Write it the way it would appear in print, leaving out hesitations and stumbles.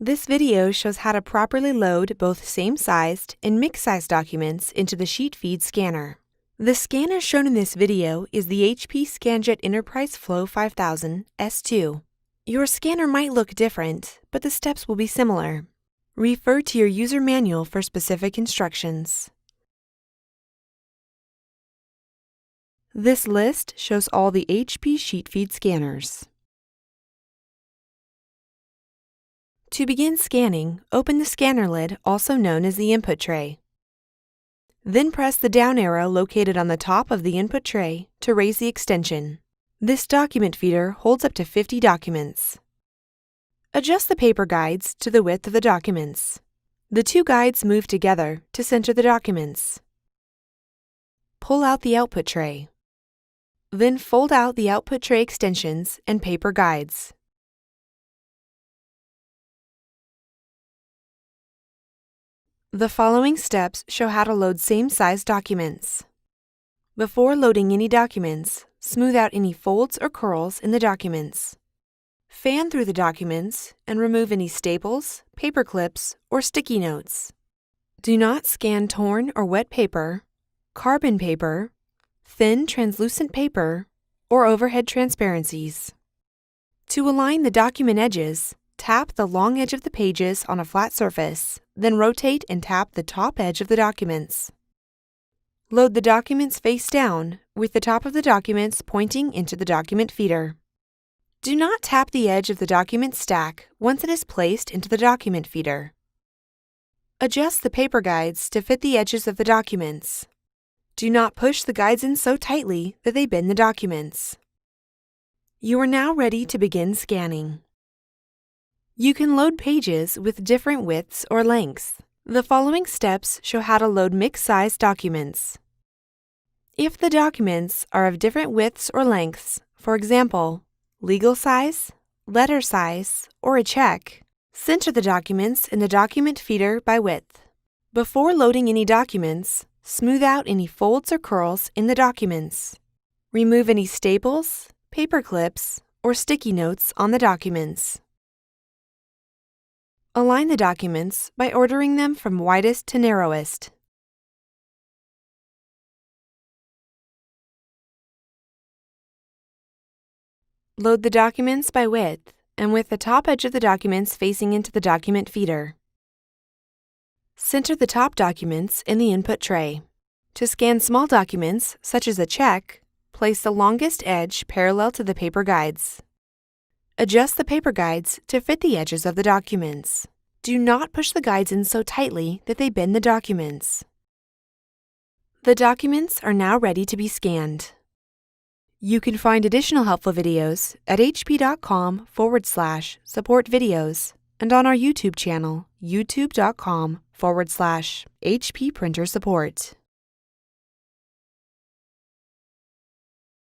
This video shows how to properly load both same-sized and mixed-sized documents into the sheet feed scanner. The scanner shown in this video is the HP Scanjet Enterprise Flow 5000 S2. Your scanner might look different, but the steps will be similar. Refer to your user manual for specific instructions. This list shows all the HP sheet feed scanners. To begin scanning, open the scanner lid, also known as the input tray. Then press the down arrow located on the top of the input tray to raise the extension. This document feeder holds up to 50 documents. Adjust the paper guides to the width of the documents. The two guides move together to center the documents. Pull out the output tray. Then fold out the output tray extensions and paper guides. The following steps show how to load same-size documents. Before loading any documents, smooth out any folds or curls in the documents. Fan through the documents and remove any staples, paper clips, or sticky notes. Do not scan torn or wet paper, carbon paper, thin translucent paper, or overhead transparencies. To align the document edges, tap the long edge of the pages on a flat surface, then rotate and tap the top edge of the documents. Load the documents face down, with the top of the documents pointing into the document feeder. Do not tap the edge of the document stack once it is placed into the document feeder. Adjust the paper guides to fit the edges of the documents. Do not push the guides in so tightly that they bend the documents. You are now ready to begin scanning. You can load pages with different widths or lengths. The following steps show how to load mixed-size documents. If the documents are of different widths or lengths, for example, legal size, letter size, or a check, center the documents in the document feeder by width. Before loading any documents, smooth out any folds or curls in the documents. Remove any staples, paper clips, or sticky notes on the documents. Align the documents by ordering them from widest to narrowest. Load the documents by width and with the top edge of the documents facing into the document feeder. Center the top documents in the input tray. To scan small documents, such as a check, place the longest edge parallel to the paper guides. Adjust the paper guides to fit the edges of the documents. Do not push the guides in so tightly that they bend the documents. The documents are now ready to be scanned. You can find additional helpful videos at hp.com/support videos and on our YouTube channel, youtube.com/HP printer support.